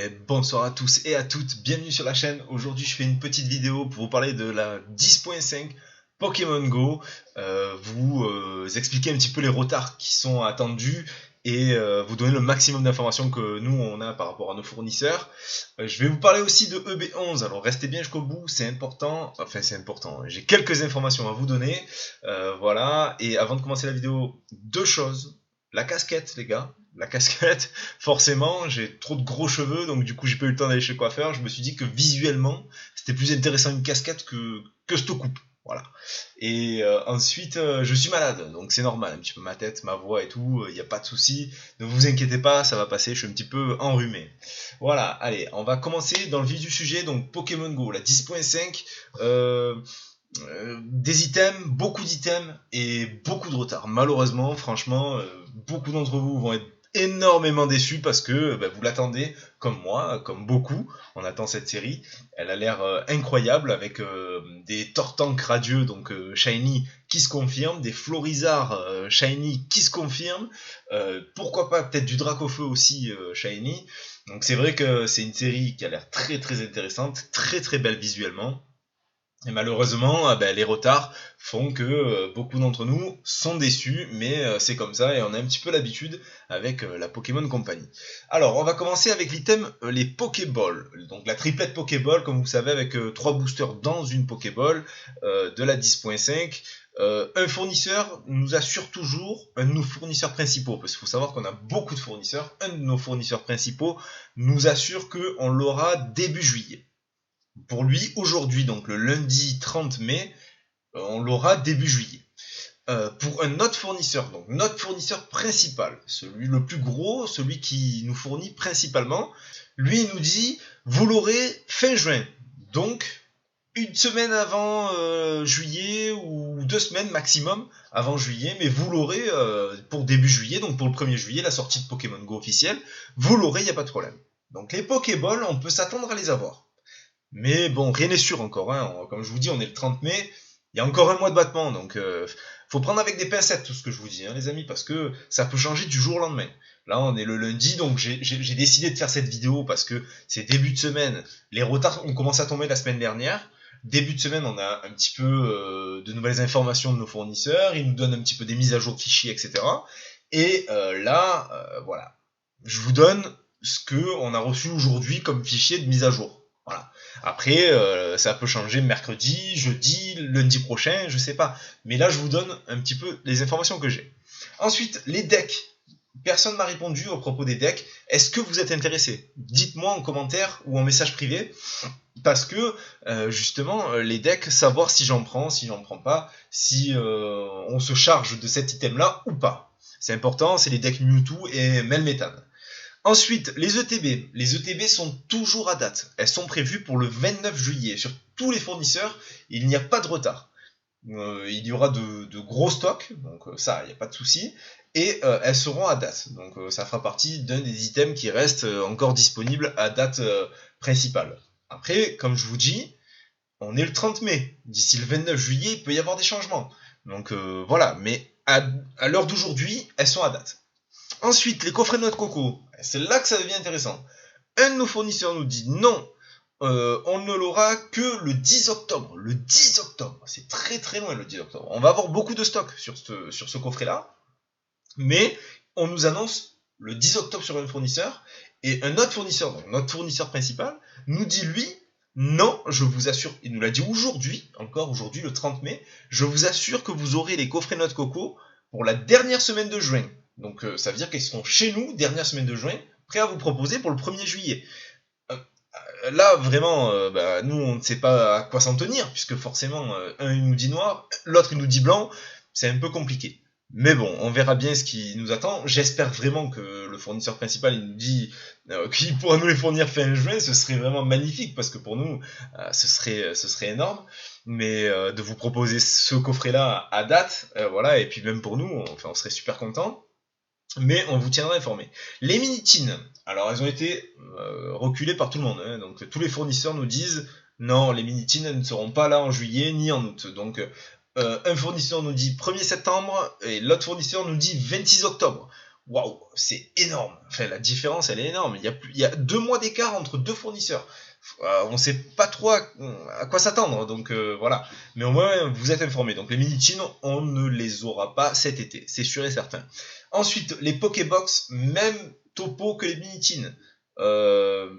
Et bonsoir à tous et à toutes, bienvenue sur la chaîne. Aujourd'hui je fais une petite vidéo pour vous parler de la 10.5 Pokémon Go, vous expliquer un petit peu les retards qui sont attendus et vous donner le maximum d'informations que nous on a par rapport à nos fournisseurs. Je vais vous parler aussi de EB11, alors restez bien jusqu'au bout, c'est important, j'ai quelques informations à vous donner, voilà. Et avant de commencer la vidéo, deux choses. La casquette, les gars, la casquette, forcément, j'ai trop de gros cheveux, donc du coup, j'ai pas eu le temps d'aller chez le coiffeur. Je me suis dit que visuellement, c'était plus intéressant une casquette que cette coupe. Voilà. Et ensuite, je suis malade, donc c'est normal, un petit peu ma tête, ma voix et tout, il n'y a pas de souci. Ne vous inquiétez pas, ça va passer, je suis un petit peu enrhumé. Voilà, allez, on va commencer dans le vif du sujet, donc Pokémon Go, la 10.5. Des items, beaucoup d'items et beaucoup de retard. Malheureusement, franchement, beaucoup d'entre vous vont être énormément déçus parce que vous l'attendez comme moi, comme beaucoup. On attend cette série. Elle a l'air incroyable avec des Tortank radieux, donc shiny, qui se confirment, des Florizards shiny qui se confirment. Pourquoi pas peut-être du Dracofeu aussi shiny. Donc c'est vrai que c'est une série qui a l'air très très intéressante, très très belle visuellement. Et malheureusement, les retards font que beaucoup d'entre nous sont déçus, mais c'est comme ça et on a un petit peu l'habitude avec la Pokémon Company. Alors, on va commencer avec l'item les Pokéballs. Donc la triplette Pokéball, comme vous savez, avec 3 boosters dans une Pokéball de la 10.5. Un fournisseur nous assure toujours, un de nos fournisseurs principaux, parce qu'il faut savoir qu'on a beaucoup de fournisseurs, un de nos fournisseurs principaux nous assure qu'on l'aura début juillet. Pour lui, aujourd'hui, donc le lundi 30 mai, on l'aura début juillet. Pour un autre fournisseur, donc notre fournisseur principal, celui le plus gros, celui qui nous fournit principalement, lui il nous dit vous l'aurez fin juin. Donc une semaine avant juillet ou 2 semaines maximum avant juillet, mais vous l'aurez pour début juillet, donc pour le 1er juillet, la sortie de Pokémon Go officielle, vous l'aurez, il n'y a pas de problème. Donc les Pokéballs, on peut s'attendre à les avoir. Mais bon, rien n'est sûr encore, hein. Comme je vous dis, on est le 30 mai, il y a encore un mois de battement, donc faut prendre avec des pincettes tout ce que je vous dis, hein, les amis, parce que ça peut changer du jour au lendemain. Là, on est le lundi, donc j'ai décidé de faire cette vidéo parce que c'est début de semaine, les retards ont commencé à tomber la semaine dernière. Début de semaine, on a un petit peu de nouvelles informations de nos fournisseurs, ils nous donnent un petit peu des mises à jour de fichiers, etc. Et voilà, je vous donne ce qu'on a reçu aujourd'hui comme fichier de mise à jour. Voilà. Après, ça peut changer mercredi, jeudi, lundi prochain, je sais pas. Mais là, je vous donne un petit peu les informations que j'ai. Ensuite, les decks. Personne m'a répondu au propos des decks. Est-ce que vous êtes intéressé? Dites-moi en commentaire ou en message privé. Parce que, justement, les decks, savoir si j'en prends pas, si on se charge de cet item-là ou pas. C'est important, c'est les decks Mewtwo et Melmetal. Ensuite, les ETB. Les ETB sont toujours à date. Elles sont prévues pour le 29 juillet. Sur tous les fournisseurs, il n'y a pas de retard. Il y aura de gros stocks, donc ça, il n'y a pas de souci. Et elles seront à date. Donc ça fera partie d'un des items qui restent encore disponibles à date principale. Après, comme je vous dis, on est le 30 mai. D'ici le 29 juillet, il peut y avoir des changements. Donc voilà, mais à l'heure d'aujourd'hui, elles sont à date. Ensuite, les coffrets de noix de coco. C'est là que ça devient intéressant. Un de nos fournisseurs nous dit non, on ne l'aura que le 10 octobre. Le 10 octobre, c'est très très loin le 10 octobre. On va avoir beaucoup de stock sur ce coffret-là, mais on nous annonce le 10 octobre sur un fournisseur, et un autre fournisseur, donc notre fournisseur principal, nous dit lui, non, je vous assure, il nous l'a dit aujourd'hui, encore aujourd'hui le 30 mai, je vous assure que vous aurez les coffrets noix de coco pour la dernière semaine de juin. Donc ça veut dire qu'ils seront chez nous, dernière semaine de juin, prêts à vous proposer pour le 1er juillet. Là, vraiment, nous, on ne sait pas à quoi s'en tenir, puisque forcément, un il nous dit noir, l'autre il nous dit blanc, c'est un peu compliqué. Mais bon, on verra bien ce qui nous attend. J'espère vraiment que le fournisseur principal, il nous dit qu'il pourra nous les fournir fin juin, ce serait vraiment magnifique, parce que pour nous, ce serait énorme. Mais de vous proposer ce coffret-là à date, voilà, et puis même pour nous, on serait super contents. Mais on vous tiendra informé. Les minitines, alors elles ont été reculées par tout le monde, hein, donc tous les fournisseurs nous disent non, les minitines ne seront pas là en juillet ni en août. Donc un fournisseur nous dit 1er septembre et l'autre fournisseur nous dit 26 octobre. waouh, c'est énorme. Enfin, la différence, elle est énorme. Il y a 2 mois d'écart entre 2 fournisseurs. On sait pas trop à quoi s'attendre, donc voilà. Mais au moins, vous êtes informés. Donc les mini-tins, on ne les aura pas cet été, c'est sûr et certain. Ensuite, les Pokébox, même topo que les mini-tins.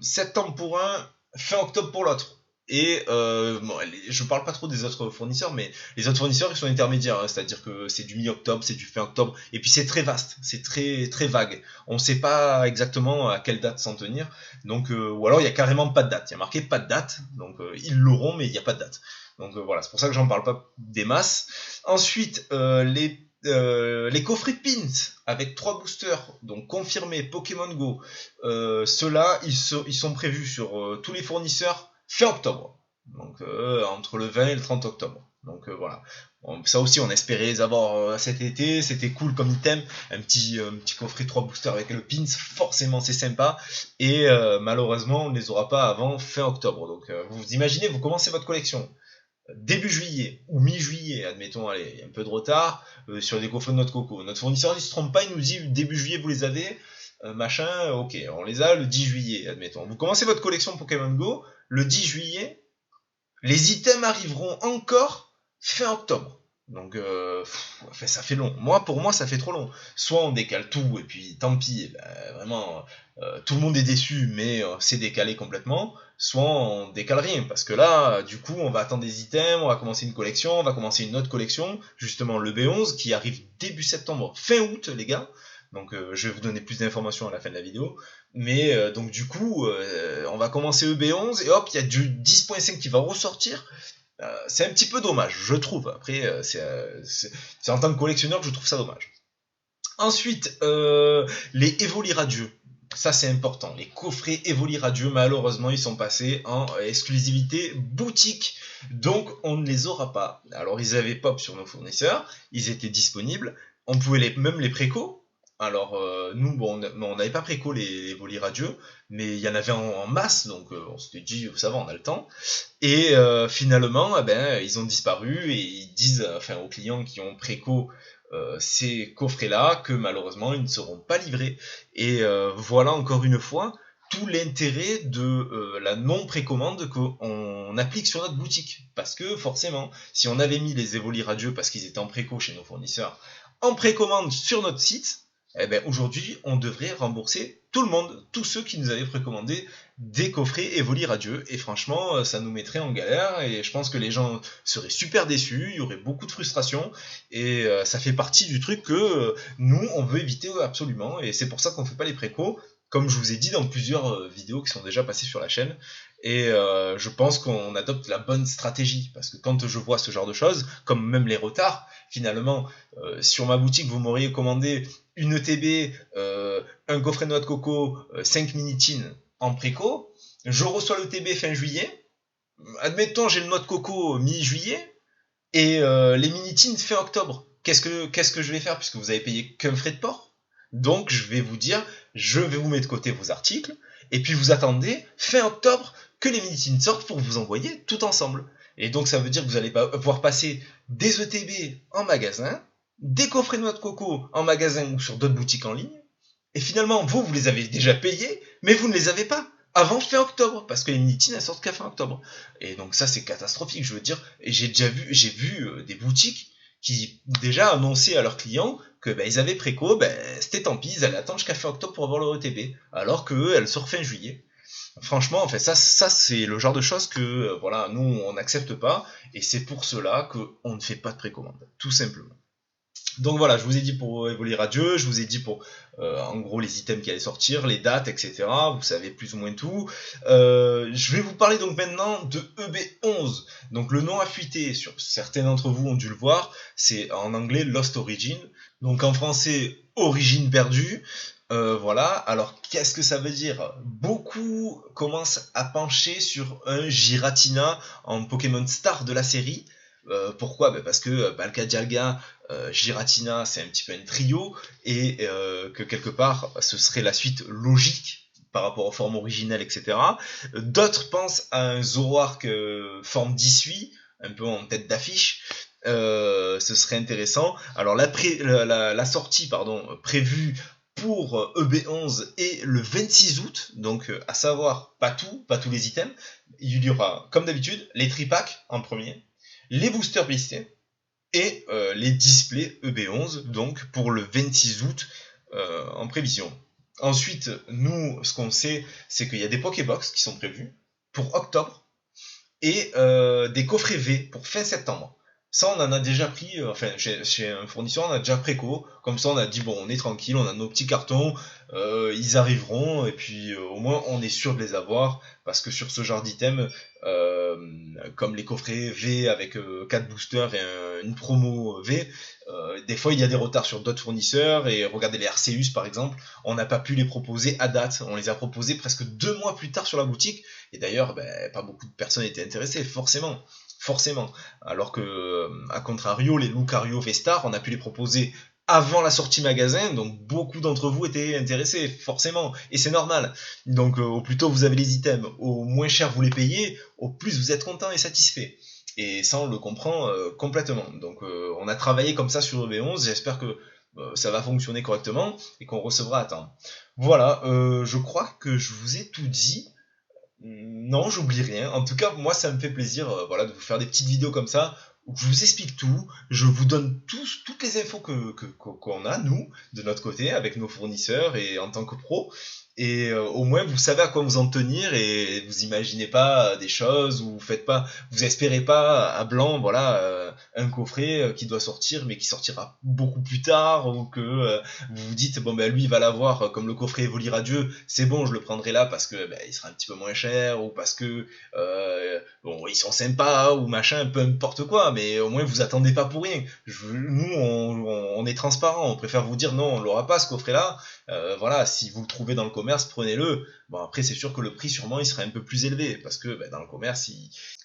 Septembre pour un, fin octobre pour l'autre. Et bon, je parle pas trop des autres fournisseurs, mais les autres fournisseurs ils sont intermédiaires, hein, c'est-à-dire que c'est du mi-octobre, c'est du fin octobre, et puis c'est très vaste, c'est très très vague. On sait pas exactement à quelle date s'en tenir, donc ou alors il y a carrément pas de date. Il y a marqué pas de date, donc ils l'auront, mais il n'y a pas de date. Donc voilà, c'est pour ça que j'en parle pas des masses. Ensuite, les coffrets pins avec 3 boosters, donc confirmés Pokémon Go, ceux-là ils sont prévus sur tous les fournisseurs fin octobre. Donc entre le 20 et le 30 octobre. Donc voilà. Bon, ça aussi on espérait les avoir cet été, c'était cool comme item. Un petit coffret 3 boosters avec le pins, forcément c'est sympa. Et malheureusement on ne les aura pas avant fin octobre. Donc vous imaginez, vous commencez votre collection début juillet ou mi-juillet, admettons, allez, il y a un peu de retard, sur des coffrets de notre coco. Notre fournisseur ne se trompe pas, il nous dit début juillet vous les avez, machin, ok, on les a le 10 juillet, admettons. Vous commencez votre collection Pokémon Go, le 10 juillet, les items arriveront encore fin octobre. Donc, ça fait long. Pour moi, ça fait trop long. Soit on décale tout, et puis tant pis, vraiment, tout le monde est déçu, mais c'est décalé complètement. Soit on décale rien, parce que là, du coup, on va attendre des items, on va commencer une collection, on va commencer une autre collection, justement le B11, qui arrive début septembre, fin août, les gars. Donc, je vais vous donner plus d'informations à la fin de la vidéo. Mais donc du coup, on va commencer EB11 et hop, il y a du 10.5 qui va ressortir. C'est un petit peu dommage, je trouve. Après, c'est en tant que collectionneur que je trouve ça dommage. Ensuite, les Evoli Radieux. Ça, c'est important. Les coffrets Evoli Radieux, malheureusement, ils sont passés en exclusivité boutique. Donc, on ne les aura pas. Alors, ils avaient pop sur nos fournisseurs. Ils étaient disponibles. On pouvait même les préco. Alors, nous, bon, on n'avait pas préco les Evoli Radieux, mais il y en avait en masse. Donc, on s'était dit, ça va, on a le temps. Et finalement, ils ont disparu et ils disent aux clients qui ont préco ces coffrets-là que malheureusement ils ne seront pas livrés. Et voilà encore une fois tout l'intérêt de la non-précommande qu'on applique sur notre boutique. Parce que forcément, si on avait mis les Evoli Radieux parce qu'ils étaient en préco chez nos fournisseurs, en précommande sur notre site, aujourd'hui on devrait rembourser tout le monde, tous ceux qui nous avaient précommandé des coffrets Evoli Radieux, et franchement ça nous mettrait en galère et je pense que les gens seraient super déçus, il y aurait beaucoup de frustration et ça fait partie du truc que nous on veut éviter absolument, et c'est pour ça qu'on fait pas les précos, comme je vous ai dit dans plusieurs vidéos qui sont déjà passées sur la chaîne. Et je pense qu'on adopte la bonne stratégie, parce que quand je vois ce genre de choses, comme même les retards, finalement, sur ma boutique, vous m'auriez commandé une ETB, un coffret de noix de coco, 5 mini-tins en préco, je reçois l'ETB fin juillet, admettons j'ai le noix de coco mi-juillet, et les mini-tins fin octobre. Qu'est-ce que je vais faire, puisque vous avez payé qu'un frais de port? Donc je vais vous dire, je vais vous mettre de côté vos articles, et puis vous attendez fin octobre que les mini-tins sortent pour vous envoyer tout ensemble. Et donc ça veut dire que vous allez pouvoir passer des ETB en magasin, des coffrets de noix de coco en magasin ou sur d'autres boutiques en ligne, et finalement vous les avez déjà payés, mais vous ne les avez pas avant fin octobre, parce que les mini-tins elles sortent qu'à fin octobre. Et donc ça c'est catastrophique, je veux dire. Et j'ai vu des boutiques qui déjà annonçaient à leurs clients que ils avaient préco, c'était tant pis, ils allaient attendre jusqu'à fin octobre pour avoir leur ETB, alors que eux, elles sortent fin juillet. Franchement, en fait, ça c'est le genre de choses que voilà, nous on n'accepte pas, et c'est pour cela qu'on ne fait pas de précommande, tout simplement. Donc voilà, je vous ai dit pour Evoli Radieux, je vous ai dit pour en gros les items qui allaient sortir, les dates, etc. Vous savez plus ou moins tout. Je vais vous parler donc maintenant de EB11. Donc le nom a fuité, certains d'entre vous ont dû le voir, c'est en anglais Lost Origin, donc en français Origine perdue. Voilà, alors qu'est-ce que ça veut dire? Beaucoup commencent à pencher sur un Giratina en Pokémon Star de la série. Pourquoi? Parce que Palkia Dialga, Giratina, c'est un petit peu un trio, et que quelque part, ce serait la suite logique par rapport aux formes originelles, etc. D'autres pensent à un Zoroark forme d'issue, un peu en tête d'affiche. Ce serait intéressant. Alors la sortie prévue pour EB11 et le 26 août, donc à savoir pas tous les items, il y aura comme d'habitude les tripacks en premier, les boosters pistés et les displays EB11, donc pour le 26 août en prévision. Ensuite, nous, ce qu'on sait, c'est qu'il y a des Pokébox qui sont prévus pour octobre et des coffrets V pour fin septembre. Ça, on en a déjà pris, chez un fournisseur, on a déjà préco. Comme ça, on a dit, bon, on est tranquille, on a nos petits cartons, ils arriveront, et puis au moins, on est sûr de les avoir, parce que sur ce genre d'item, comme les coffrets V avec 4 boosters et une promo V, des fois, il y a des retards sur d'autres fournisseurs, et regardez les Arceus, par exemple, on n'a pas pu les proposer à date. On les a proposés presque 2 mois plus tard sur la boutique, et d'ailleurs, pas beaucoup de personnes étaient intéressées, forcément. Alors que, à contrario, les Lucario V-Star, on a pu les proposer avant la sortie magasin, donc beaucoup d'entre vous étaient intéressés, forcément, et c'est normal. Donc au plus tôt vous avez les items, au moins cher vous les payez, au plus vous êtes content et satisfait. Et ça on le comprend complètement. Donc on a travaillé comme ça sur EB11, j'espère que ça va fonctionner correctement et qu'on recevra à temps. Voilà, je crois que je vous ai tout dit. Non, j'oublie rien. En tout cas, moi, ça me fait plaisir de vous faire des petites vidéos comme ça, où je vous explique tout, je vous donne toutes les infos qu'on a, nous, de notre côté, avec nos fournisseurs et en tant que pro. Et au moins, vous savez à quoi vous en tenir et vous imaginez pas des choses, ou vous espérez pas à blanc, un coffret qui doit sortir, mais qui sortira beaucoup plus tard, ou que vous vous dites, lui, il va l'avoir comme le coffret Evoli Radieux, c'est bon, je le prendrai là parce que il sera un petit peu moins cher, ou parce que ils sont sympas, ou machin, peu importe quoi, mais au moins vous attendez pas pour rien. Nous, on est transparent, on préfère vous dire non, on l'aura pas ce coffret-là. Si vous le trouvez dans le commerce, prenez-le. Bon, après, c'est sûr que le prix, sûrement, il sera un peu plus élevé, parce que dans le commerce,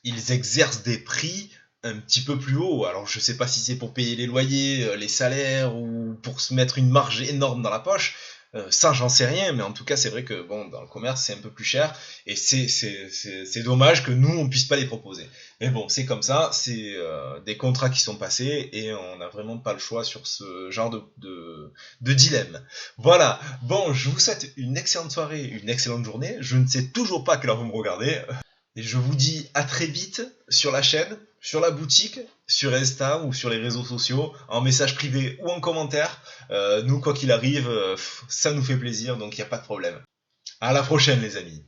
ils exercent des prix un petit peu plus haut. Alors, je sais pas si c'est pour payer les loyers, les salaires, ou pour se mettre une marge énorme dans la poche. Ça, j'en sais rien, mais en tout cas, c'est vrai que dans le commerce, c'est un peu plus cher, et c'est dommage que nous, on puisse pas les proposer. Mais bon, c'est comme ça, c'est des contrats qui sont passés, et on n'a vraiment pas le choix sur ce genre de dilemme. Voilà, bon, je vous souhaite une excellente soirée, une excellente journée. Je ne sais toujours pas à quelle heure vous me regardez. Et je vous dis à très vite sur la chaîne, sur la boutique, sur Insta ou sur les réseaux sociaux, en message privé ou en commentaire. Nous, quoi qu'il arrive, ça nous fait plaisir, donc il n'y a pas de problème. À la prochaine, les amis.